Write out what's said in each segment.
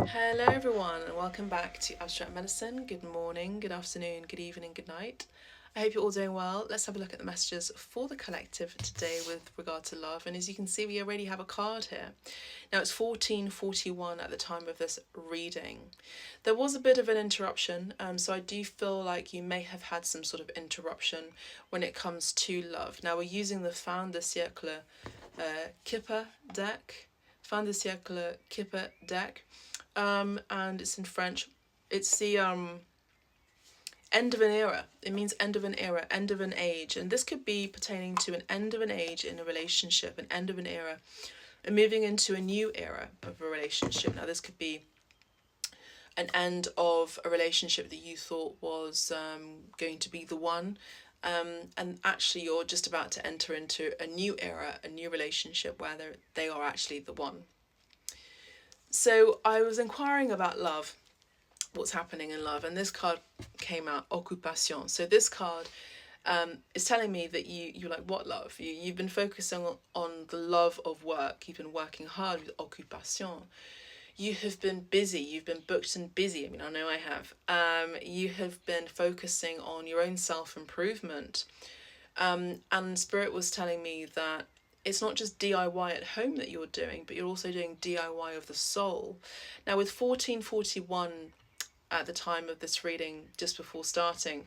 Hello, everyone, and welcome back to Abstract Medicine. Good morning, good afternoon, good evening, good night. I hope you're all doing well. Let's have a look at the messages for the collective today with regard to love. And as you can see, we already have a card here. Now it's 14:41 at the time of this reading. There was a bit of an interruption, so I do feel like you may have had some sort of interruption when it comes to love. Now we're using the Fin de Siècle Kipper deck. Fin de Siècle Kipper deck. And it's in French. It's the end of an era. It means end of an era, end of an age, and this could be pertaining to an end of an age in a relationship, an end of an era, and moving into a new era of a relationship. Now, this could be an end of a relationship that you thought was going to be the one. And actually, you're just about to enter into a new era, a new relationship where they are actually the one. So I was inquiring about love, what's happening in love, and this card came out, Occupation. So this card is telling me that you're like, what love? You've been focusing on the love of work. You've been working hard with Occupation. You have been busy. You've been booked and busy. I mean, I know I have. You have been focusing on your own self-improvement. And Spirit was telling me that it's not just DIY at home that you're doing, but you're also doing DIY of the soul. Now, with 1441 at the time of this reading, just before starting,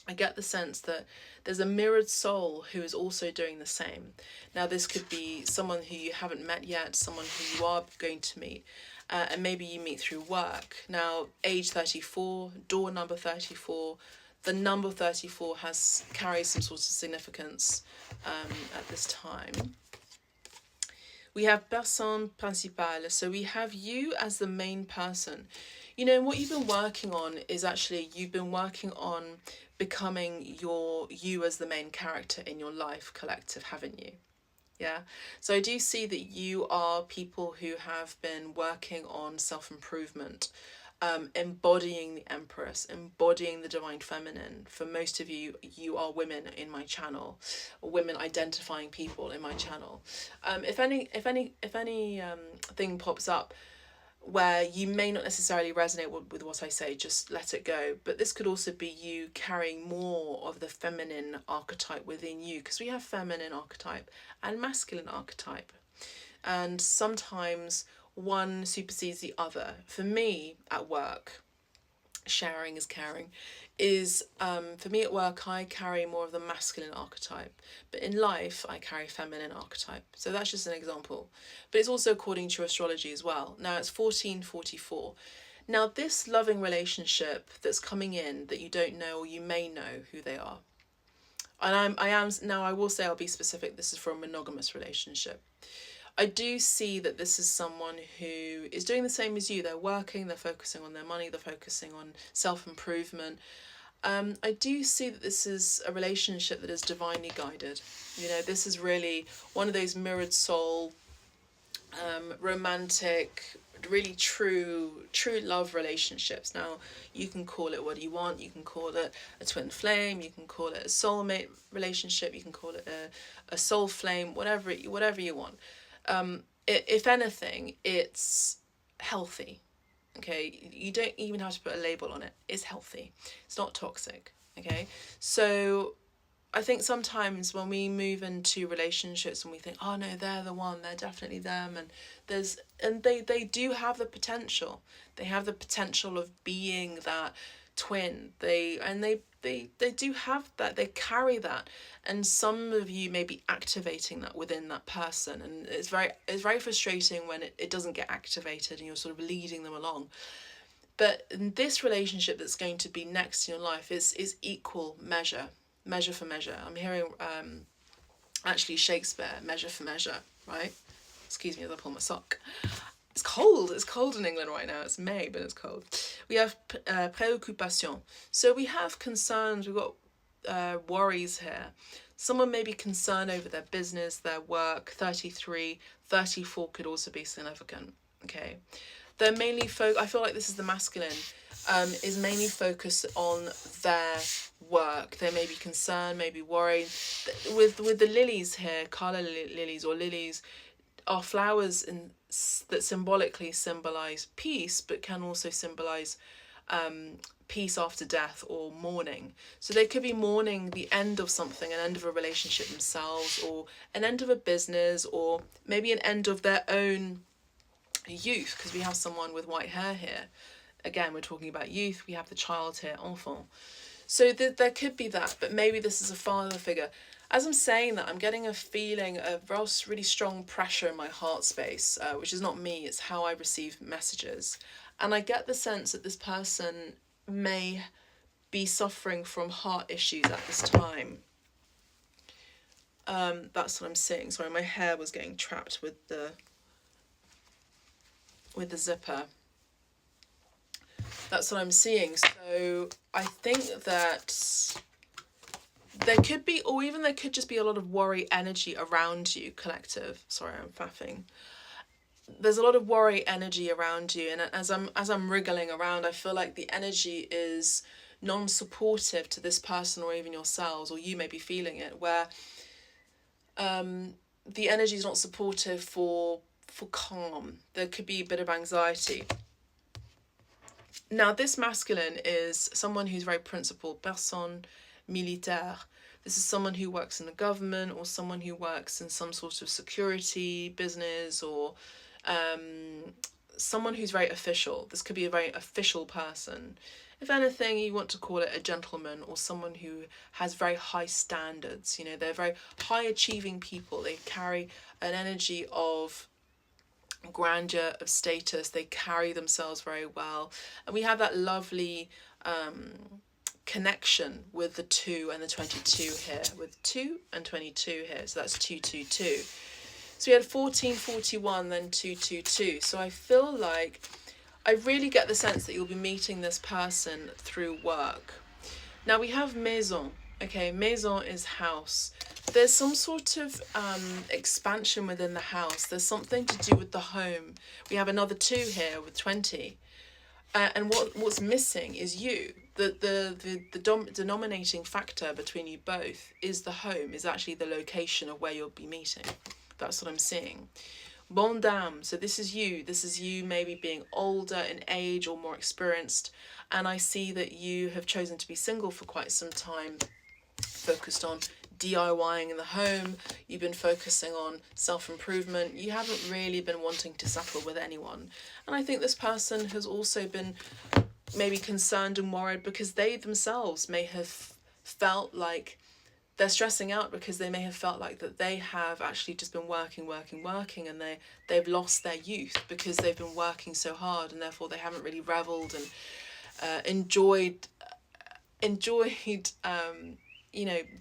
I get the sense that there's a mirrored soul who is also doing the same. Now, this could be someone who you haven't met yet, someone who you are going to meet, and maybe you meet through work. Now, age 34, door number 34, the number 34 carries some sort of significance at this time. We have personne principale, so we have you as the main person. You know, what you've been working on is actually you've been working on becoming you as the main character in your life collective, haven't you? Yeah. So I do see that you are people who have been working on self-improvement, embodying the Empress, embodying the Divine Feminine. For most of you, you are women in my channel, or women identifying people in my channel. If any thing pops up where you may not necessarily resonate with what I say, just let it go. But this could also be you carrying more of the feminine archetype within you, because we have feminine archetype and masculine archetype. And sometimes one supersedes the other. For me, at work, sharing is caring, is for me at work, I carry more of the masculine archetype, but in life I carry feminine archetype. So that's just an example, but it's also according to astrology as well. Now it's 1444. Now this loving relationship that's coming in that you don't know, or you may know who they are, and I am now, I will say, I'll be specific, this is for a monogamous relationship. I do see that this is someone who is doing the same as you. They're working, they're focusing on their money, they're focusing on self-improvement. I do see that this is a relationship that is divinely guided. You know, this is really one of those mirrored soul, romantic, really true love relationships. Now, you can call it what you want. You can call it a twin flame. You can call it a soulmate relationship. You can call it a soul flame. Whatever you want. If anything, it's healthy. Okay, you don't even have to put a label on it. It's healthy. It's not toxic. Okay, so I think sometimes when we move into relationships and we think, oh no, they're the one, they're definitely them, and they do have the potential. They have the potential of being that twin. They do have that. They carry that, and some of you may be activating that within that person, and it's very frustrating when it doesn't get activated and you're sort of leading them along. But in this relationship that's going to be next in your life is equal measure for measure. I'm hearing actually Shakespeare, measure for measure, right? Excuse me as I pull my sock. It's cold. It's cold in England right now. It's May, but it's cold. We have préoccupation. So we have concerns. We've got worries here. Someone may be concerned over their business, their work. 33, 34 could also be significant. Okay. They're mainly I feel like this is the masculine, is mainly focused on their work. They may be concerned, maybe worried. With the lilies here, Carla lilies or lilies, are flowers that symbolically symbolize peace, but can also symbolize peace after death or mourning. So they could be mourning the end of something, an end of a relationship themselves, or an end of a business, or maybe an end of their own youth, because we have someone with white hair here. Again, we're talking about youth. We have the child here, enfant. So there could be that, but maybe this is a father figure. As I'm saying that, I'm getting a feeling of really strong pressure in my heart space, which is not me, it's how I receive messages. And I get the sense that this person may be suffering from heart issues at this time. That's what I'm seeing. Sorry, my hair was getting trapped with the zipper. That's what I'm seeing. So I think that there could be, or even there could just be a lot of worry energy around you, collective. Sorry, I'm faffing. There's a lot of worry energy around you, and as I'm wriggling around, I feel like the energy is non-supportive to this person or even yourselves, or you may be feeling it, where the energy is not supportive for calm. There could be a bit of anxiety. Now, this masculine is someone who's very principled, personne militaire. This is someone who works in the government, or someone who works in some sort of security business, or someone who's very official. This could be a very official person. If anything, you want to call it a gentleman, or someone who has very high standards. You know, they're very high achieving people. They carry an energy of grandeur, of status. They carry themselves very well, and we have that lovely connection with the 2 and the 22 here, with 2 and 22 here, so that's 222. So we had 1441, then 222. So I feel like I really get the sense that you'll be meeting this person through work. Now we have maison. Okay, maison is house. There's some sort of expansion within the house. There's something to do with the home. We have another 2 here with 20. And what's missing is you. The denominating factor between you both is the home, is actually the location of where you'll be meeting. That's what I'm seeing. Bonne dame, so this is you maybe being older in age or more experienced, and I see that you have chosen to be single for quite some time, focused on DIYing in the home. You've been focusing on self-improvement. You haven't really been wanting to settle with anyone, and I think this person has also been maybe concerned and worried because they themselves may have felt like they're stressing out, because they may have felt like that they have actually just been working, and they've lost their youth because they've been working so hard, and therefore they haven't really reveled and enjoyed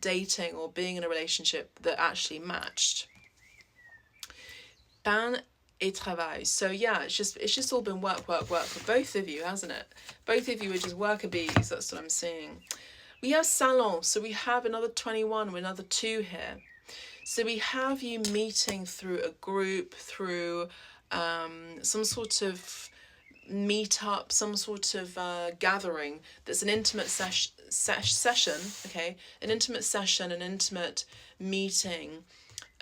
dating or being in a relationship that actually matched. Pain et travail. So yeah, it's just all been work for both of you, hasn't it? Both of you are just worker bees. That's what I'm seeing. We have salon, so we have another 21 with another 2 here. So we have you meeting through a group, through some sort of meet-up, some sort of gathering that's an intimate session, okay? An intimate session, an intimate meeting,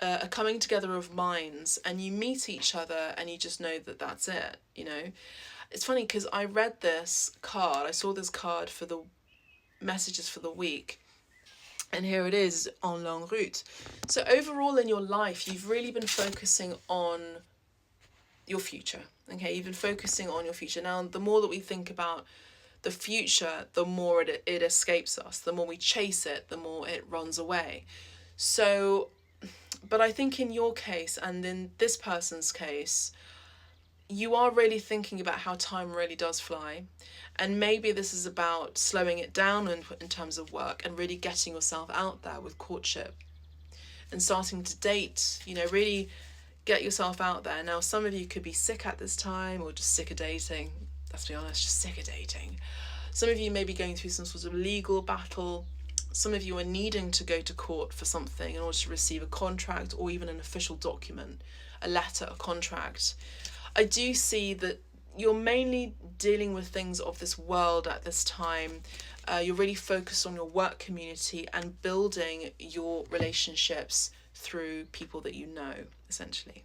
a coming together of minds, and you meet each other and you just know that that's it, you know? It's funny because I read this card, I saw this card for the messages for the week, and here it is, en longue route. So overall in your life, you've really been focusing on your future, okay? You've been focusing on your future. Now, the more that we think about the future, the more it escapes us. The more we chase it, the more it runs away. So, but I think in your case, and in this person's case, you are really thinking about how time really does fly, and maybe this is about slowing it down in terms of work and really getting yourself out there with courtship and starting to date, you know, really get yourself out there. Now, some of you could be sick at this time, or just sick of dating. Let's be honest, just sick of dating. Some of you may be going through some sort of legal battle. Some of you are needing to go to court for something in order to receive a contract, or even an official document, a letter, a contract. I do see that you're mainly dealing with things of this world at this time. You're really focused on your work community and building your relationships through people that you know, essentially.